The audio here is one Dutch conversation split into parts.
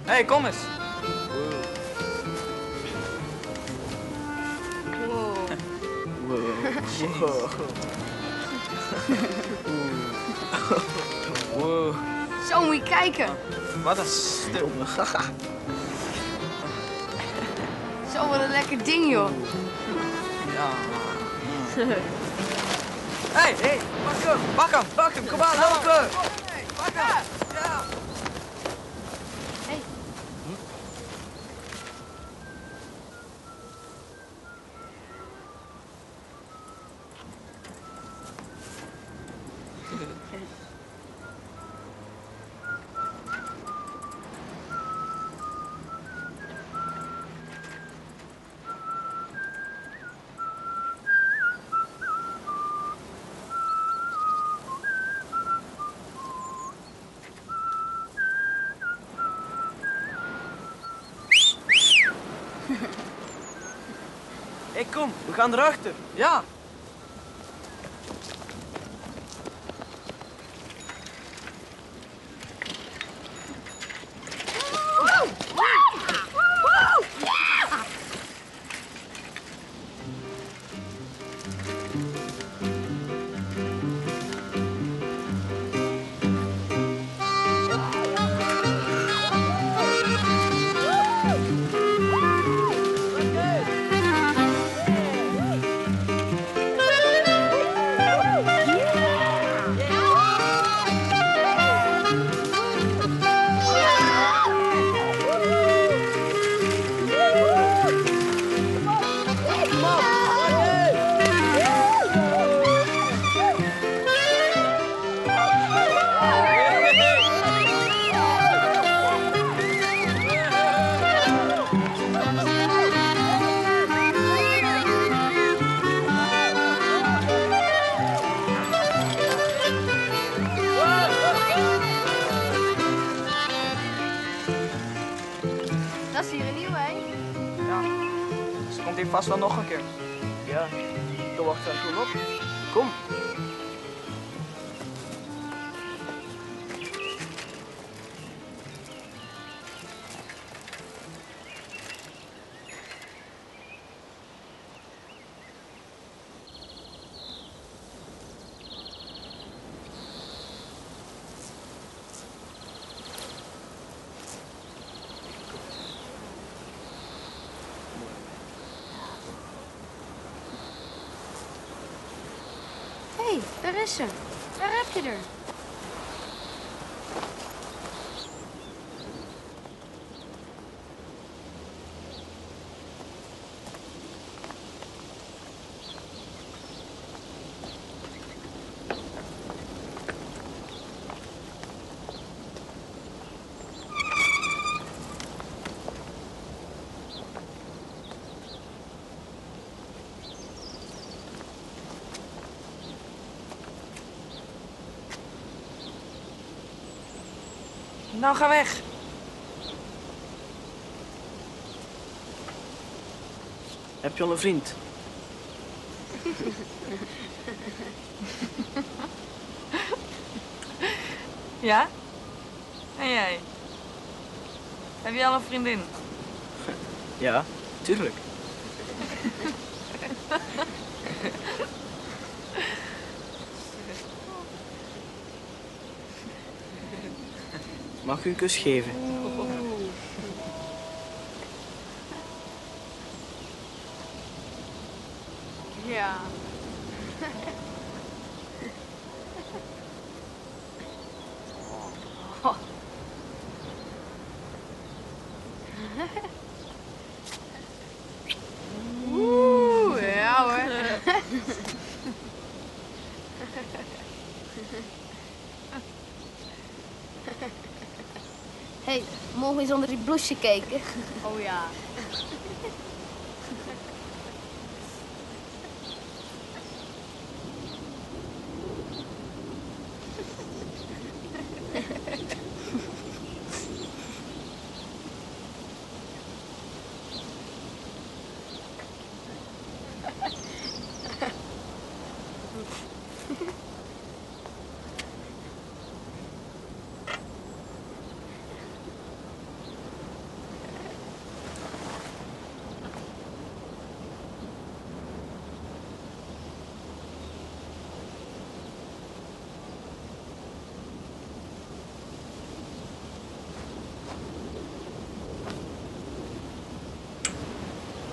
Hey, kom eens. Wow. Zo, moet je kijken. Wat een stuk. Zo, wat een lekker ding, joh. Ja. Hey, pak hem, kom aan, lopen. Pak hem. Ja. Hey. Hey, kom, we gaan erachter. Ja. Dat is hier een nieuwe, hè? Ja. Ze komt hier vast wel nog een keer. Ja. Dan wacht dan gewoon op. Kom. Hé, daar is ze. Daar heb je er. Nou, ga weg. Heb je al een vriend? Ja? En jij? Heb je al een vriendin? Ja, tuurlijk. Mag ik u een kus geven? Ja. Oeh, ja hoor. Hey, mogen we eens onder die bloesje kijken? Oh ja.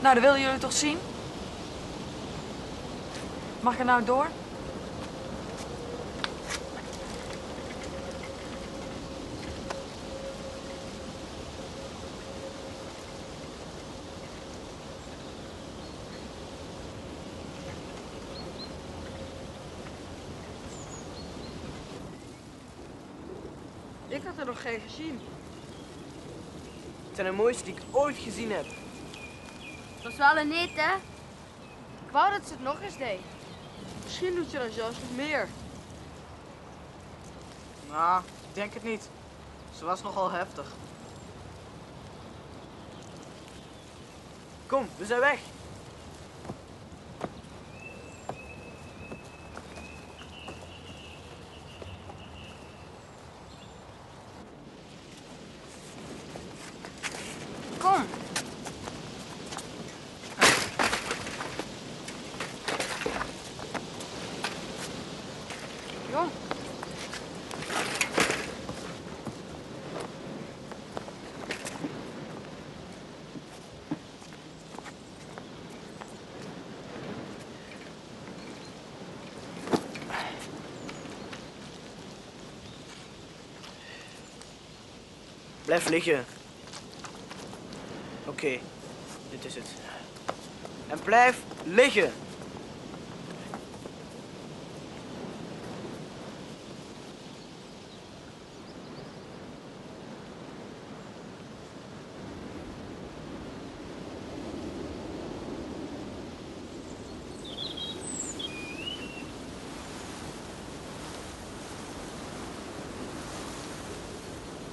Nou, dat willen jullie toch zien? Mag ik er nou door? Ik had er nog geen gezien. Het zijn de mooiste die ik ooit gezien heb. Dat was wel een net, hè? Ik wou dat ze het nog eens deed. Misschien doet ze er zelfs nog meer. Nou, ik denk het niet. Ze was nogal heftig. Kom, we zijn weg. Kom. Jong. Blijf liggen. Oké, dit is het. En blijf liggen.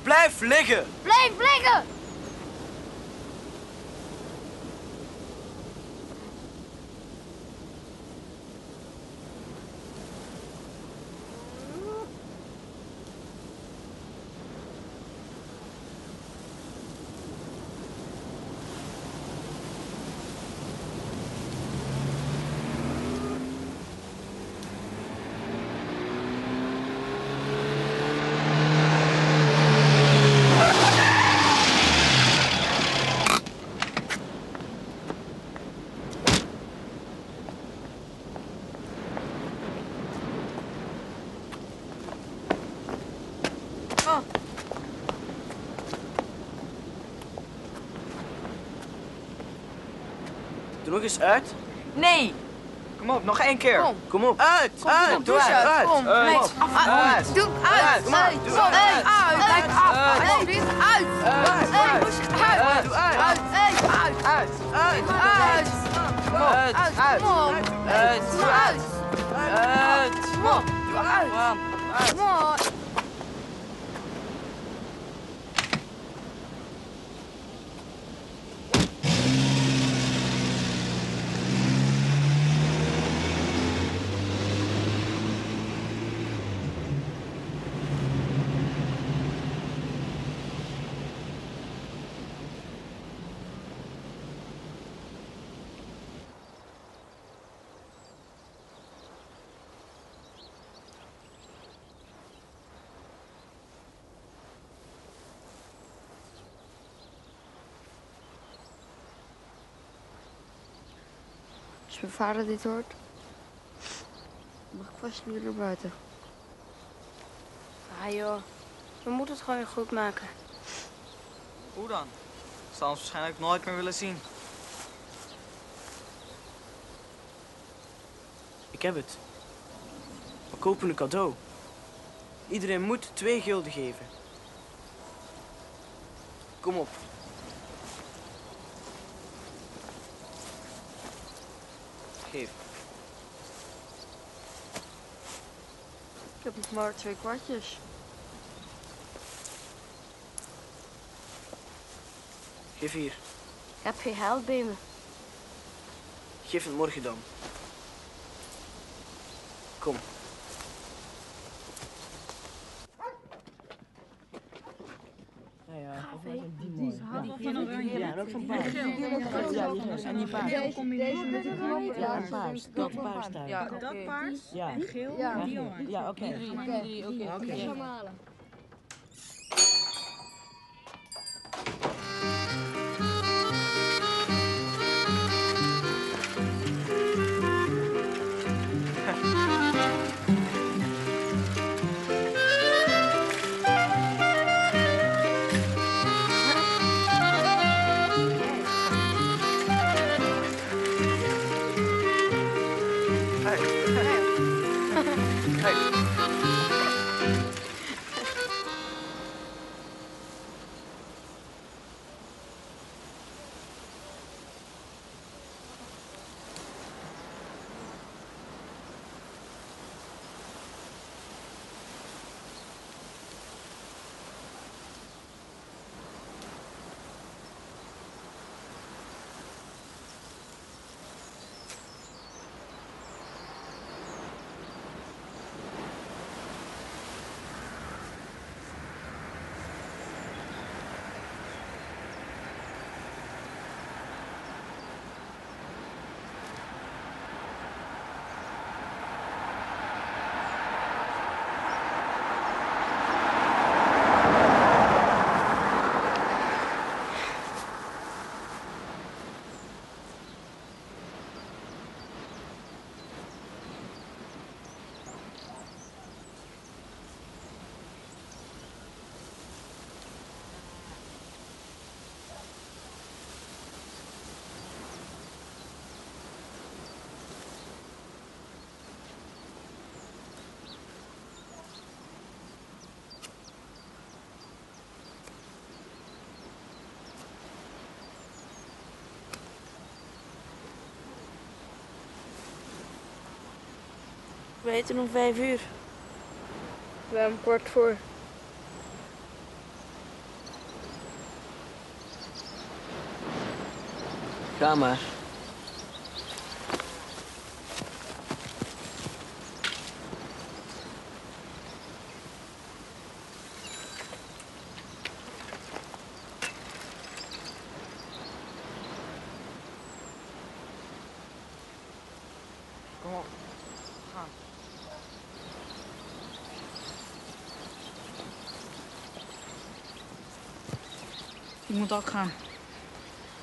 Blijf liggen! Blijf liggen! Doe nog eens uit. Nee! Kom op, nog één keer. Kom. Kom op. Uit, Kom, uit, kom, doe douche uit. uit. Kom, uit. nee, Uit. Doe uit! Kom maar, doe uit. Uit! Blijf af! Uit. Alsjeblieft, uit! Uit. Hey, moest je uit! Doe uit. Uit! Hey, uit! Uit, uit. Uit! Kom op. Uit! Uit. Kom op! Uit. Doe uit! Uit! Kom op! Doe uit! Kom. Kom op! mijn vader dit hoort, mag ik vast niet naar buiten. Ah joh, we moeten het gewoon goed maken. Hoe dan? Ze zal ons waarschijnlijk nooit meer willen zien. Ik heb het. We kopen een cadeau. Iedereen moet 2 gulden geven. Kom op. Geef. Ik heb nog maar 2 kwartjes. Geef hier. Ik heb geen geld bij me. Geef het morgen dan. Kom. Van oranje. Ja, ook van paars. Ja, en die paars. Ja, paars. Dat paars daar. Ja, Dat paars en geel en die oranje. Ja, oké. Oké. Ik ga hem halen. We eten om 5 uur. We hebben 15:15. Ga maar. Kom op. Gaan. Ik moet ook gaan.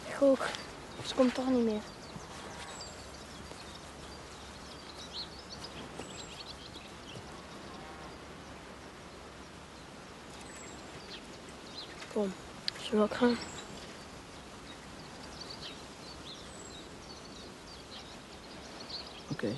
Ik ook. Ze komt toch niet meer. Kom, zullen we ook gaan? Oké.